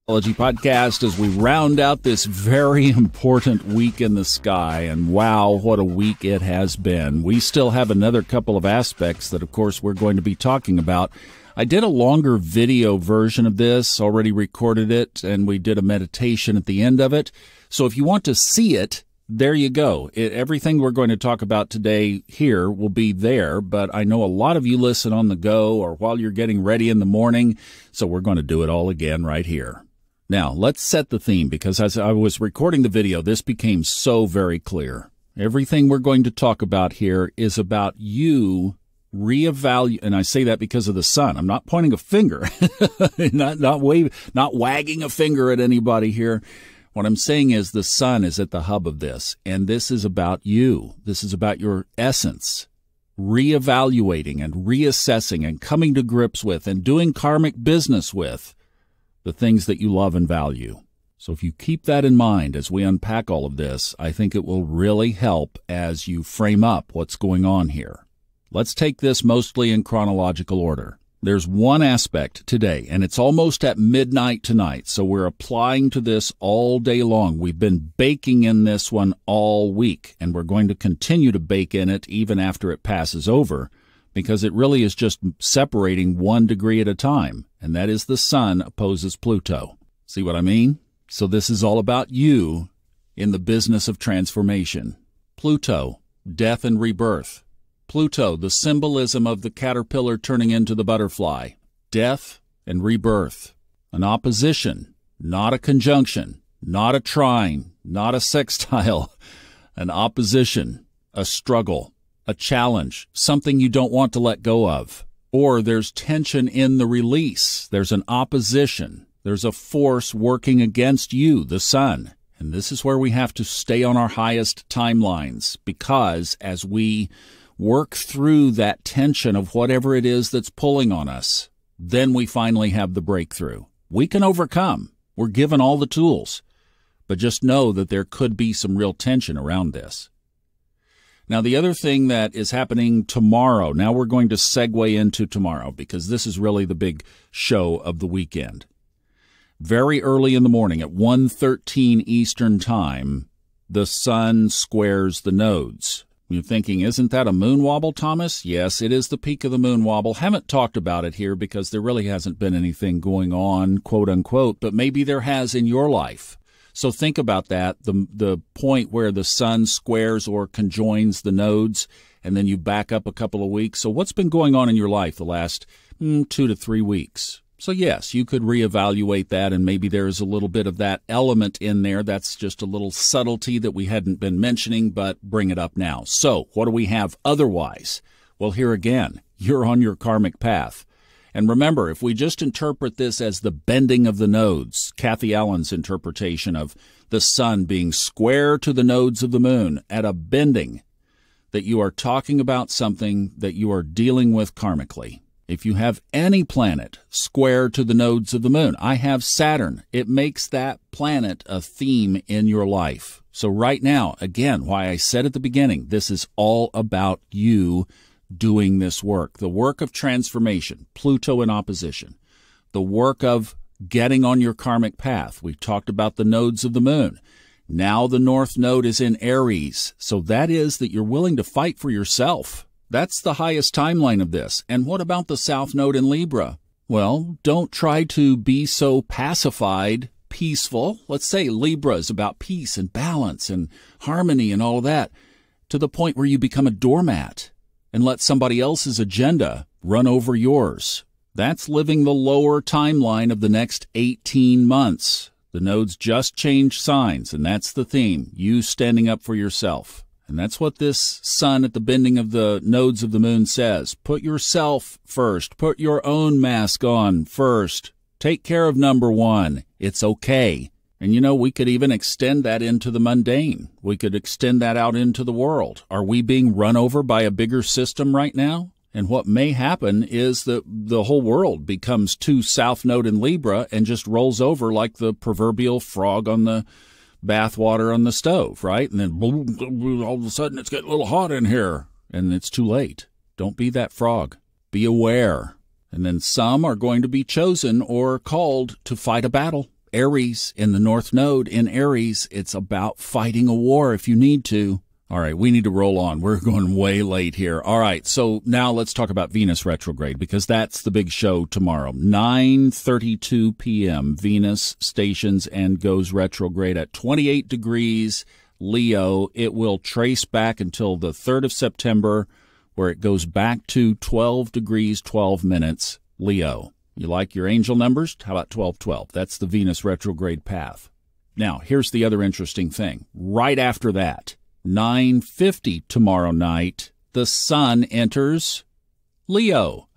Astrology podcast as we round out this very important week in the sky. And wow, what a week it has been. We still have another couple of aspects that, of course, we're going to be talking about. I did a longer video version of this, already recorded it, and we did a meditation at the end of it. So if you want to see it, there you go. Everything we're going to talk about today here will be there, but I know a lot of you listen on the go or while you're getting ready in the morning, so we're going to do it all again right here. Now, let's set the theme, because as I was recording the video, this became so very clear. Everything we're going to talk about here is about you reevaluate, and I say that because of the sun. I'm not pointing a finger, not wagging a finger at anybody here. What I'm saying is the sun is at the hub of this, and this is about you. This is about your essence, reevaluating and reassessing and coming to grips with and doing karmic business with the things that you love and value. So if you keep that in mind as we unpack all of this, I think it will really help as you frame up what's going on here. Let's take this mostly in chronological order. There's one aspect today, and it's almost at midnight tonight, so we're applying to this all day long. We've been baking in this one all week, and we're going to continue to bake in it even after it passes over, because it really is just separating 1 degree at a time, and that is the sun opposes Pluto. See what I mean? So this is all about you in the business of transformation. Pluto, death and rebirth. Pluto, the symbolism of the caterpillar turning into the butterfly. Death and rebirth. An opposition, not a conjunction, not a trine, not a sextile. An opposition, a struggle, a challenge, something you don't want to let go of. Or there's tension in the release. There's an opposition. There's a force working against you, the sun. And this is where we have to stay on our highest timelines, because as we work through that tension of whatever it is that's pulling on us, then we finally have the breakthrough. We can overcome. We're given all the tools. But just know that there could be some real tension around this. Now, the other thing that is happening tomorrow, now we're going to segue into tomorrow, because this is really the big show of the weekend. Very early in the morning at 1:13 Eastern Time, the sun squares the nodes. You're thinking, isn't that a moon wobble, Thomas? Yes, it is the peak of the moon wobble. Haven't talked about it here because there really hasn't been anything going on, quote unquote, but maybe there has in your life. So think about that, the point where the sun squares or conjoins the nodes, and then you back up a couple of weeks. So what's been going on in your life the last 2 to 3 weeks? So yes, you could reevaluate that, and maybe there's a little bit of that element in there. That's just a little subtlety that we hadn't been mentioning, but bring it up now. So what do we have otherwise? Well, here again, you're on your karmic path. And remember, if we just interpret this as the bending of the nodes, Kathy Allen's interpretation of the sun being square to the nodes of the moon at a bending, that you are talking about something that you are dealing with karmically. If you have any planet square to the nodes of the moon, I have Saturn. It makes that planet a theme in your life. So right now, again, why I said at the beginning, this is all about you doing this work. The work of transformation, Pluto in opposition. The work of getting on your karmic path. We talked about the nodes of the moon. Now the north node is in Aries. So that is that you're willing to fight for yourself. That's the highest timeline of this. And what about the south node in Libra? Well, don't try to be so pacified, peaceful. Let's say Libra is about peace and balance and harmony and all of that, to the point where you become a doormat and let somebody else's agenda run over yours. That's living the lower timeline of the next 18 months. The nodes just change signs, and that's the theme, you standing up for yourself. And that's what this sun at the bending of the nodes of the moon says. Put yourself first. Put your own mask on first. Take care of number one. It's okay. And, you know, we could even extend that into the mundane. We could extend that out into the world. Are we being run over by a bigger system right now? And what may happen is that the whole world becomes too south node in Libra and just rolls over like the proverbial frog on the bathwater on the stove, right? And then boom, all of a sudden it's getting a little hot in here, and it's too late. Don't be that frog. Be aware. And then some are going to be chosen or called to fight a battle. Aries in the North Node in Aries, it's about fighting a war if you need to. All right, we need to roll on. We're going way late here. All right, so now let's talk about Venus retrograde, because that's the big show tomorrow. 9:32 p.m., Venus stations and goes retrograde at 28 degrees Leo. It will trace back until the 3rd of September, where it goes back to 12 degrees, 12 minutes Leo. You like your angel numbers? How about 1212? That's the Venus retrograde path. Now, here's the other interesting thing. Right after that, 9:50 tomorrow night, the sun enters Leo.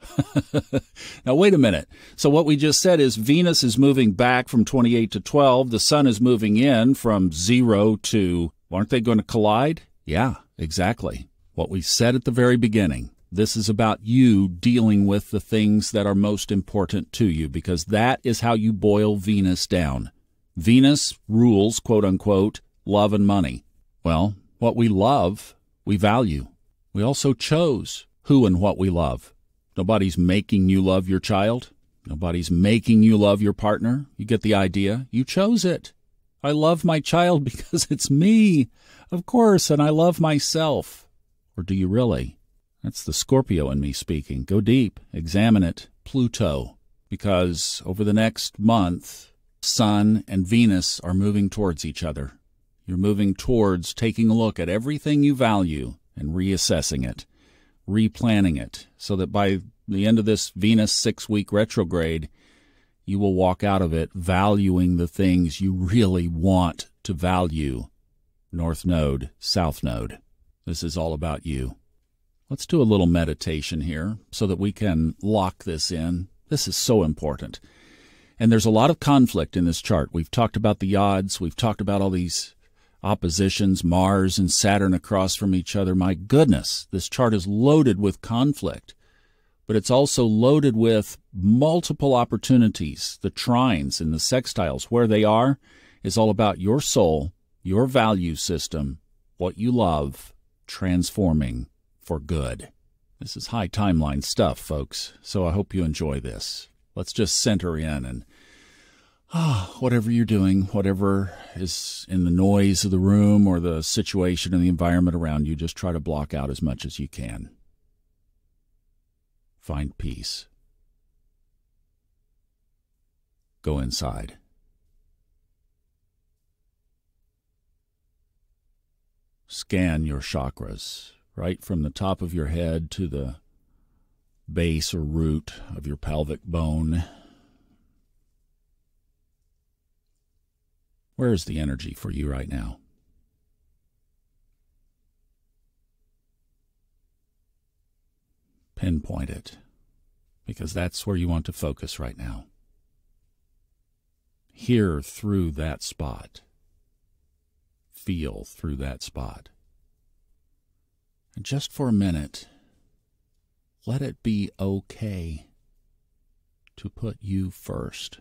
Now, wait a minute. So what we just said is Venus is moving back from 28 to 12. The sun is moving in from 0 to, aren't they going to collide? Yeah, exactly. What we said at the very beginning. This is about you dealing with the things that are most important to you, because that is how you boil Venus down. Venus rules, quote unquote, love and money. Well, what we love, we value. We also chose who and what we love. Nobody's making you love your child. Nobody's making you love your partner. You get the idea. You chose it. I love my child because it's me, of course, and I love myself. Or do you really? That's the Scorpio in me speaking. Go deep. Examine it. Pluto. Because over the next month, Sun and Venus are moving towards each other. You're moving towards taking a look at everything you value and reassessing it, replanning it, so that by the end of this Venus 6-week retrograde, you will walk out of it valuing the things you really want to value. North Node, South Node. This is all about you. Let's do a little meditation here so that we can lock this in. This is so important. And there's a lot of conflict in this chart. We've talked about the odds. We've talked about all these oppositions, Mars and Saturn across from each other. My goodness, this chart is loaded with conflict. But it's also loaded with multiple opportunities. The trines and the sextiles, where they are, is all about your soul, your value system, what you love, transforming for good. This is high timeline stuff, folks, so I hope you enjoy this. Let's just center in and whatever you're doing, whatever is in the noise of the room or the situation and the environment around you, just try to block out as much as you can. Find peace. Go inside. Scan your chakras, right from the top of your head to the base or root of your pelvic bone. Where is the energy for you right now? Pinpoint it, because that's where you want to focus right now. Hear through that spot. Feel through that spot. And just for a minute, let it be okay to put you first.